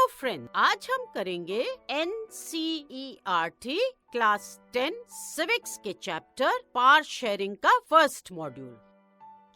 Hello friend, आज हम करेंगे NCERT क्लास 10 सिविक्स के चैप्टर पावर शेयरिंग का फर्स्ट मॉड्यूल।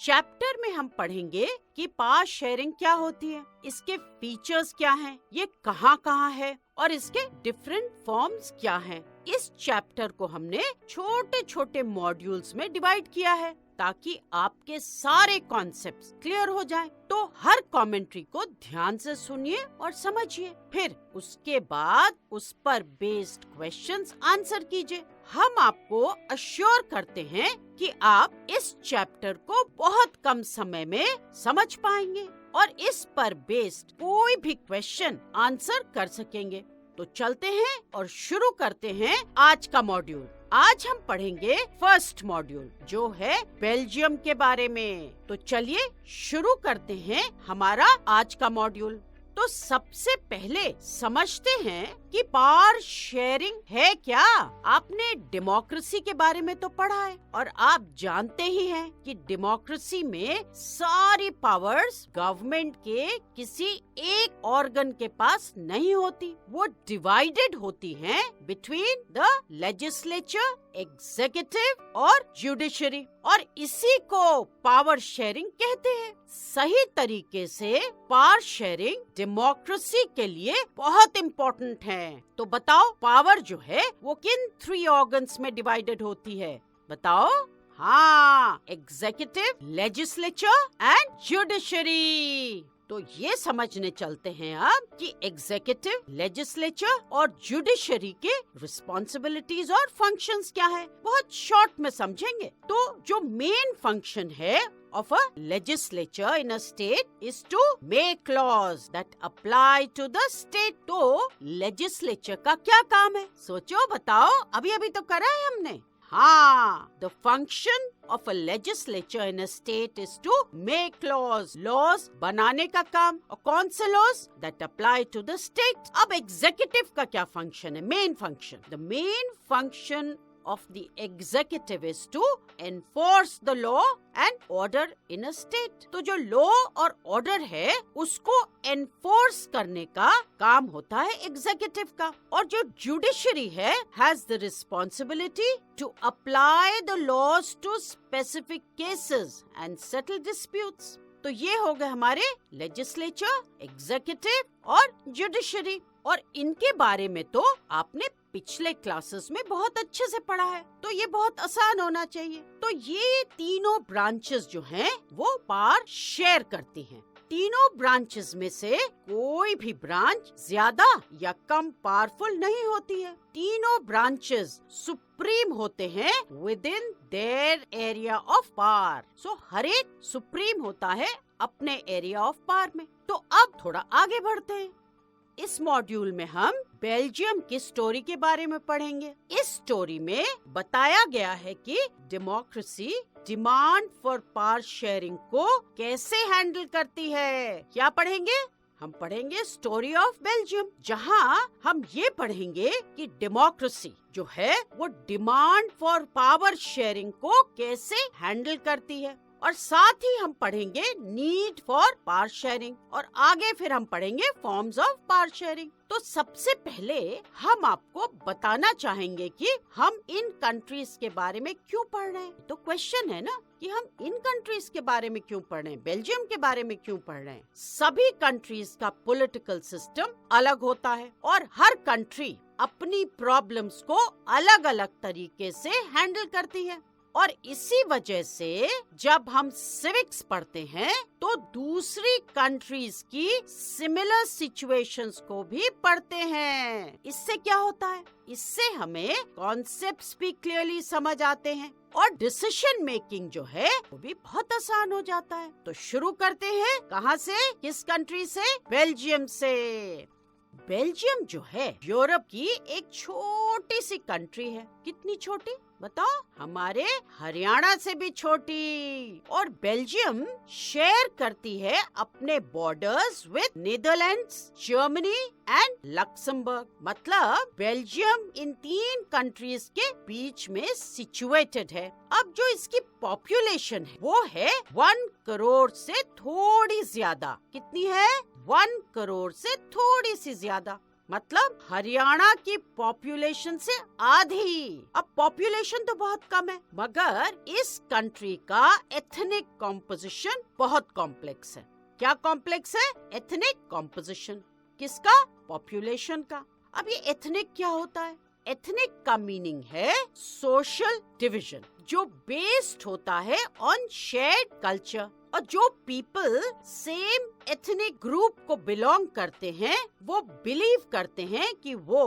चैप्टर में हम पढ़ेंगे कि पावर शेयरिंग क्या होती है, इसके फीचर्स क्या हैं, ये कहाँ है और इसके डिफरेंट फॉर्म्स क्या हैं। इस चैप्टर को हमने छोटे छोटे मॉड्यूल्स में डिवाइड किया है ताकि आपके सारे कॉन्सेप्ट्स क्लियर हो जाएं। तो हर कमेंट्री को ध्यान से सुनिए और समझिए, फिर उसके बाद उस पर बेस्ड क्वेश्चंस आंसर कीजिए। हम आपको अश्योर करते हैं कि आप इस चैप्टर को बहुत कम समय में समझ पाएंगे और इस पर बेस्ड कोई भी क्वेश्चन आंसर कर सकेंगे। तो चलते हैं और शुरू करते हैं आज का मॉड्यूल। आज हम पढ़ेंगे फर्स्ट मॉड्यूल जो है बेल्जियम के बारे में। तो चलिए शुरू करते हैं हमारा आज का मॉड्यूल। तो सबसे पहले समझते हैं कि पावर शेयरिंग है क्या। आपने डेमोक्रेसी के बारे में तो पढ़ा है और आप जानते ही हैं कि डेमोक्रेसी में सारी पावर्स गवर्नमेंट के किसी एक ऑर्गन के पास नहीं होती, वो डिवाइडेड होती हैं बिटवीन द लेजिस्लेचर, एग्जीक्यूटिव और जुडिशरी, और इसी को पावर शेयरिंग कहते हैं। सही तरीके से पावर शेयरिंग डेमोक्रेसी के लिए बहुत इम्पोर्टेंट है। तो बताओ पावर जो है वो किन 3 ऑर्गन्स में डिवाइडेड होती है, बताओ। हाँ, एग्जीक्यूटिव, लेजिस्लेचर एंड जुडिशरी। तो ये समझने चलते हैं अब कि एग्जीक्यूटिव, लेजिस्लेचर और जुडिशरी के रिस्पॉन्सिबिलिटीज और फंक्शंस क्या है। बहुत शॉर्ट में समझेंगे। तो जो मेन फंक्शन है of a legislature in a state is to make laws that apply to the state। तो legislature का क्या काम है, सोचो बताओ। अभी तो करा है हमने। हाँ, the function of a legislature in a state is to make laws। laws बनाने का काम। और कौन से laws? that apply to the state। अब executive का क्या function है, main function? the main function of the executive is to enforce the law and order in a state। तो जो law और order है उसको enforce करने का काम होता है executive का। और जो judiciary है has the responsibility to apply the laws to specific cases and settle disputes। तो ये हो गए हमारे लेजिस्लेचर, एग्जीक्यूटिव और जुडिशरी। और इनके बारे में तो आपने पिछले क्लासेस में बहुत अच्छे से पढ़ा है, तो ये बहुत आसान होना चाहिए। तो ये तीनों ब्रांचेस जो हैं वो पावर शेयर करती हैं। तीनों ब्रांचेस में से कोई भी ब्रांच ज्यादा या कम पावरफुल नहीं होती है। तीनों ब्रांचेस सुप्रीम होते हैं within their area of power. So हर एक सुप्रीम होता है अपने एरिया ऑफ पावर में। तो अब थोड़ा आगे बढ़ते हैं। इस मॉड्यूल में हम बेल्जियम की स्टोरी के बारे में पढ़ेंगे। इस स्टोरी में बताया गया है कि democracy demand for power sharing को कैसे हैंडल करती है। क्या पढ़ेंगे? हम पढ़ेंगे स्टोरी ऑफ बेल्जियम, जहां हम ये पढ़ेंगे कि डेमोक्रेसी जो है वो डिमांड फॉर पावर शेयरिंग को कैसे हैंडल करती है। और साथ ही हम पढ़ेंगे नीड फॉर पावर शेयरिंग, और आगे फिर हम पढ़ेंगे फॉर्म्स ऑफ पावर शेयरिंग। तो सबसे पहले हम आपको बताना चाहेंगे कि हम इन कंट्रीज के बारे में क्यों पढ़ रहे हैं। तो क्वेश्चन है ना कि हम इन कंट्रीज के बारे में क्यों पढ़ रहे हैं, बेल्जियम के बारे में क्यों पढ़ रहे हैं। सभी कंट्रीज का पॉलिटिकल सिस्टम अलग होता है और हर कंट्री अपनी प्रॉब्लम्स को अलग अलग तरीके से हैंडल करती है। और इसी वजह से जब हम सिविक्स पढ़ते हैं तो दूसरी कंट्रीज की सिमिलर सिचुएशंस को भी पढ़ते हैं। इससे क्या होता है, इससे हमें कॉन्सेप्ट्स भी क्लियरली समझ आते हैं और डिसीजन मेकिंग जो है वो भी बहुत आसान हो जाता है। तो शुरू करते हैं, कहाँ से, किस कंट्री से? बेल्जियम से। बेल्जियम जो है यूरोप की एक छोटी सी कंट्री है। कितनी छोटी बताओ? हमारे हरियाणा से भी छोटी। और बेल्जियम शेयर करती है अपने borders with Netherlands, Germany and Luxembourg. मतलब बेल्जियम इन 3 कंट्रीज के बीच में सिचुएटेड है। अब जो इसकी पॉपुलेशन है वो है 1 करोड़ से थोड़ी ज्यादा। कितनी है? 1 करोड़ से थोड़ी सी ज्यादा, मतलब हरियाणा की पॉपुलेशन से आधी। अब पॉपुलेशन तो बहुत कम है, मगर इस कंट्री का एथनिक कॉम्पोजिशन बहुत कॉम्प्लेक्स है। क्या कॉम्प्लेक्स है? Ethnic composition. किसका? पॉपुलेशन का। अब ये एथनिक क्या होता है? एथनिक का मीनिंग है सोशल डिवीजन, जो बेस्ड होता है ऑन शेयर्ड कल्चर। और जो पीपल सेम एथनिक ग्रुप को बिलोंग करते हैं वो बिलीव करते हैं कि वो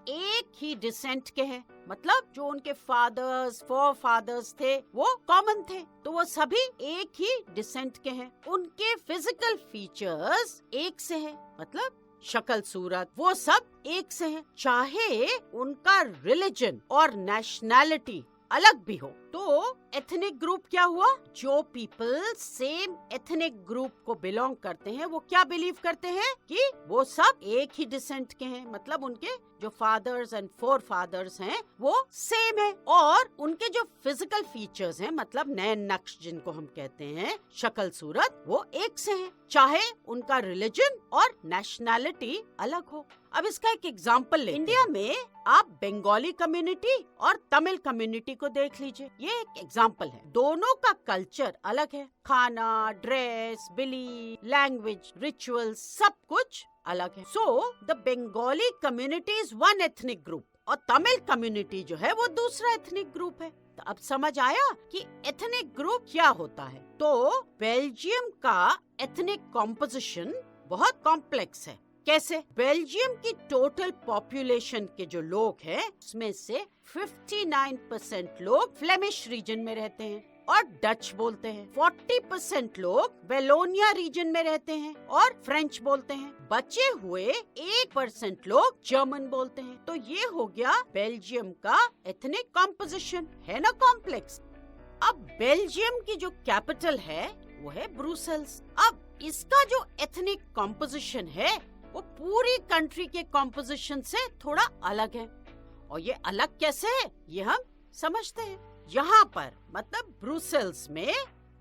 एक ही डिसेंट के हैं, मतलब जो उनके फादर्स फोर फादर्स थे वो कॉमन थे, तो वो सभी एक ही डिसेंट के हैं। उनके फिजिकल फीचर्स एक से हैं, मतलब शक्ल सूरत वो सब एक से हैं, चाहे उनका रिलीजन और नेशनैलिटी अलग भी हो। तो एथनिक ग्रुप क्या हुआ? जो पीपल सेम एथनिक ग्रुप को बिलोंग करते हैं वो क्या बिलीव करते हैं कि वो सब एक ही डिसेंट के हैं, मतलब उनके जो फादर्स एंड फोर फादर्स हैं वो सेम है, और उनके जो फिजिकल फीचर्स हैं, मतलब नयन नक्श जिनको हम कहते हैं, शक्ल सूरत, वो एक से हैं, चाहे उनका रिलीजन और नेशनैलिटी अलग हो। अब इसका एक एग्जांपल ले, इंडिया में आप बंगाली कम्युनिटी और तमिल कम्युनिटी को देख लीजिए, ये एक एग्जांपल है। दोनों का कल्चर अलग है, खाना, ड्रेस, बिलीफ, लैंग्वेज, रिचुअल, सब कुछ अलग है। So the Bengali community is one ethnic group और तमिल कम्युनिटी जो है वो दूसरा एथनिक ग्रुप है। तो अब समझ आया कि एथनिक ग्रुप क्या होता है। तो बेल्जियम का एथनिक कॉम्पोजिशन बहुत कॉम्प्लेक्स है। कैसे? बेल्जियम की टोटल पॉपुलेशन के जो लोग हैं उसमें से 59% लोग फ्लेमिश रीजन में रहते हैं और डच बोलते हैं, 40% लोग वेलोनिया रीजन में रहते हैं और फ्रेंच बोलते हैं, बचे हुए 1% लोग जर्मन बोलते हैं। तो ये हो गया बेल्जियम का एथनिक कॉम्पोजिशन, है ना कॉम्प्लेक्स। अब बेल्जियम की जो कैपिटल है वो है ब्रुसेल्स। अब इसका जो एथनिक कॉम्पोजिशन है वो पूरी कंट्री के कॉम्पोजिशन से थोड़ा अलग है, और ये अलग कैसे है ये हम समझते हैं। यहाँ पर मतलब ब्रुसेल्स में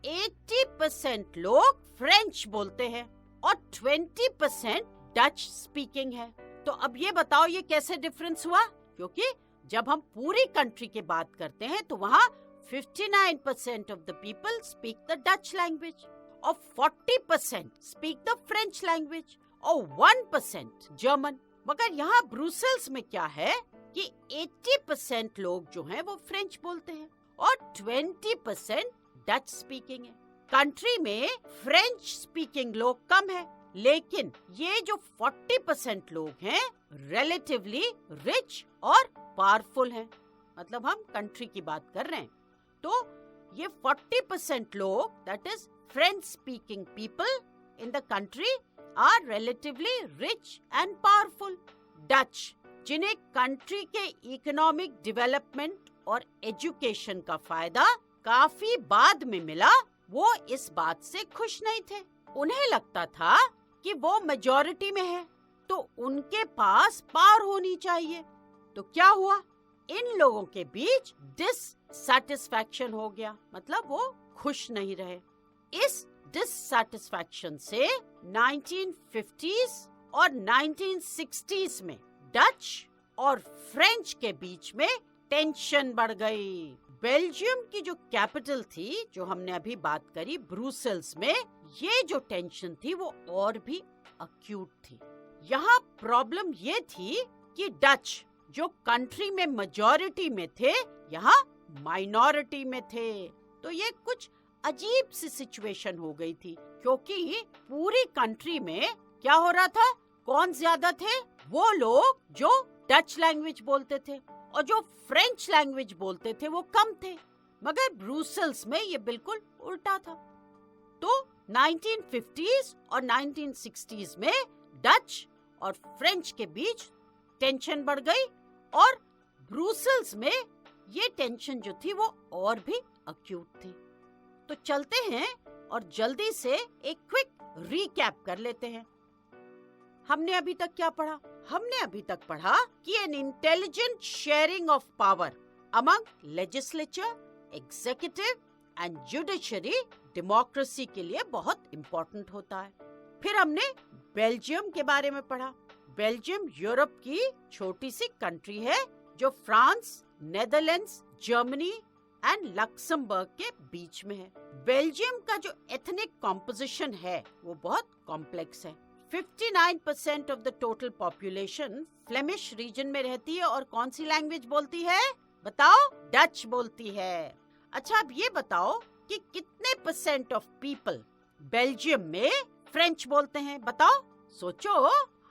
80% लोग फ्रेंच बोलते हैं और 20% डच स्पीकिंग है। तो अब ये बताओ ये कैसे डिफरेंस हुआ? क्योंकि जब हम पूरी कंट्री की बात करते हैं तो वहाँ 59% of the people speak the Dutch language और 40% स्पीक द फ्रेंच लैंग्वेज और 1% जर्मन। मगर यहाँ ब्रुसेल्स में क्या है कि 80% लोग जो हैं वो फ्रेंच बोलते हैं और 20% डच स्पीकिंग है। कंट्री में फ्रेंच स्पीकिंग लोग कम है, लेकिन ये जो 40% लोग हैं रिलेटिवली रिच और पावरफुल हैं। मतलब हम कंट्री की बात कर रहे हैं, तो ये 40% लोग, that is French speaking people in the country, are relatively rich and powerful. Dutch, जिन्हें कंट्री के इकोनॉमिक डेवलपमेंट और एजुकेशन का फायदा काफी बाद में मिला, वो इस बात से खुश नहीं थे। उन्हें लगता था कि वो मेजॉरिटी में है तो उनके पास पावर होनी चाहिए। तो क्या हुआ? इन लोगों के बीच डिससैटिस्फैक्शन हो गया, मतलब वो खुश नहीं रहे। इस डिससैटिस्फैक्शन से 1950s और 1960s में डच और फ्रेंच के बीच में टेंशन बढ़ गई। बेल्जियम की जो कैपिटल थी, जो हमने अभी बात करी, ब्रुसेल्स में, ये जो टेंशन थी वो और भी अक्यूट थी। यहाँ प्रॉब्लम ये थी कि डच जो कंट्री में मेजॉरिटी में थे, यहाँ माइनॉरिटी में थे। तो ये कुछ अजीब सी सिचुएशन हो गई थी, क्योंकि पूरी कंट्री में क्या हो रहा था? कौन ज्यादा थे? वो लोग जो डच लैंग्वेज बोलते थे, और जो फ्रेंच लैंग्वेज बोलते थे वो कम थे। मगर ब्रुसेल्स में ये बिल्कुल उल्टा था। तो 1950s और 1960s में डच और फ्रेंच के बीच टेंशन बढ़ गई, और ब्रुसेल्स में ये टेंशन जो थी वो और भी अक्यूट थी। तो चलते हैं और जल्दी से एक क्विक रीकैप कर लेते हैं। हमने अभी तक क्या पढ़ा? हमने अभी तक पढ़ा कि an intelligent sharing of power among legislature, executive and judiciary democracy के लिए बहुत इम्पोर्टेंट होता है। फिर हमने बेल्जियम के बारे में पढ़ा। बेल्जियम यूरोप की छोटी सी कंट्री है जो France, Netherlands, Germany and Luxembourg के बीच में है। बेल्जियम का जो एथनिक कॉम्पोजिशन है वो बहुत कॉम्प्लेक्स है। 59% of the total population Flemish region में रहती है और कौन सी लैंग्वेज बोलती है? बताओ। डच बोलती है। अच्छा, अब ये बताओ कि कितने परसेंट ऑफ पीपल बेल्जियम में फ्रेंच बोलते हैं? बताओ, सोचो।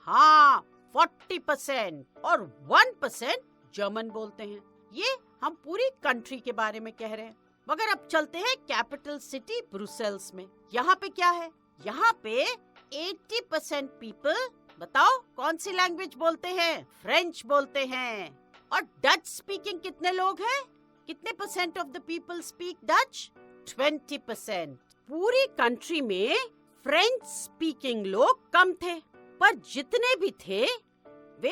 हाँ, 40% और 1% जर्मन बोलते हैं। ये हम पूरी कंट्री के बारे में कह रहे हैं। मगर अब चलते हैं कैपिटल सिटी ब्रुसेल्स में। यहाँ पे क्या है? यहाँ पे 80% पीपल, बताओ कौन सी लैंग्वेज बोलते हैं? फ्रेंच बोलते हैं। और डच स्पीकिंग कितने लोग हैं? कितने percent of the people speak Dutch? 20%। पूरी कंट्री में फ्रेंच स्पीकिंग लोग कम थे, पर जितने भी थे वे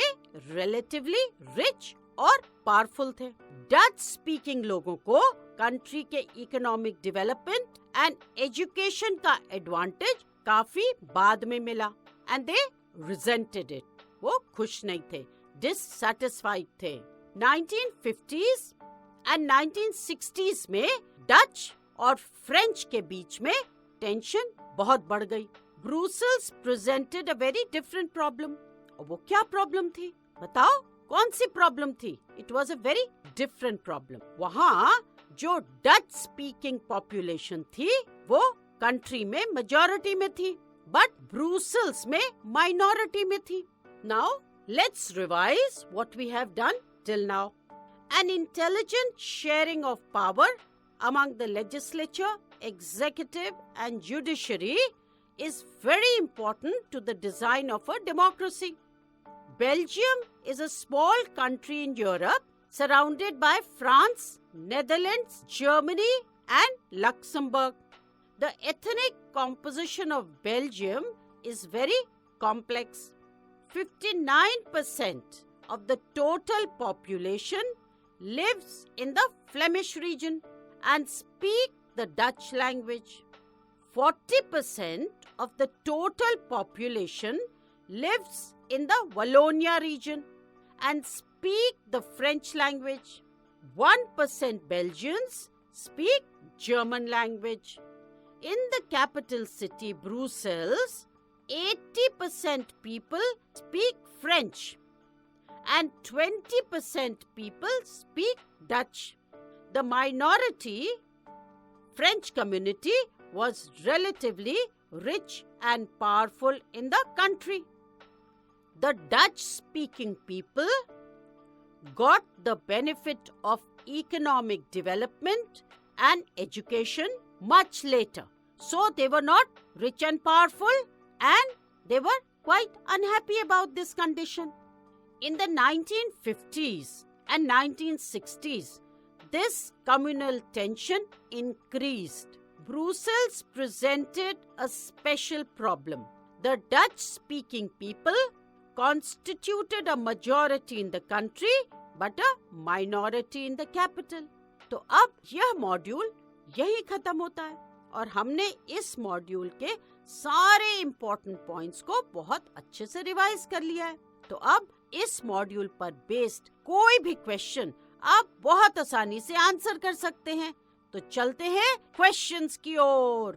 रिलेटिवली रिच और पावरफुल थे। डच स्पीकिंग लोगों को कंट्री के इकोनॉमिक डेवलपमेंट एंड एजुकेशन का एडवांटेज काफी बाद में मिला एंड दे रिजेंटेड इट। वो खुश नहीं थे, डिससैटिस्फाइड थे। 1950s एंड 1960s में डच और फ्रेंच के बीच में टेंशन बहुत बढ़ गई। Brussels presented a very different problem. और वो क्या प्रॉब्लम थी? बताओ, कौन सी प्रॉब्लम थी? It was a very different problem. वहाँ जो डच स्पीकिंग पॉपुलेशन थी वो कंट्री में मेजॉरिटी में थी, बट ब्रुसेल्स में माइनॉरिटी में थी। Now let's revise what we have done till now. An intelligent sharing of power among the legislature, executive and judiciary is very important to the design of a democracy. Belgium is a small country in Europe surrounded by France, Netherlands, Germany and Luxembourg. The ethnic composition of Belgium is very complex. 59% of the total population lives in the Flemish region and speak the Dutch language. 40% of the total population lives in the Wallonia region and speak the French language. 1% Belgians speak German language. In the capital city Brussels, 80% people speak French and 20% people speak Dutch. The minority French community was relatively rich and powerful in the country. The Dutch-speaking people got the benefit of economic development and education much later. So they were not rich and powerful and they were quite unhappy about this condition. In the 1950s and 1960s, this communal tension increased. Brussels presented a special problem. The Dutch-speaking people constituted a majority in the country but a minority in the capital. तो अब यह module यही खत्म होता है और हमने इस मॉड्यूल के सारे इम्पोर्टेंट पॉइंट्स को बहुत अच्छे से रिवाइज कर लिया है। तो अब इस मॉड्यूल पर बेस्ड कोई भी क्वेश्चन आप बहुत आसानी से आंसर कर सकते हैं। तो चलते हैं क्वेश्चंस की ओर।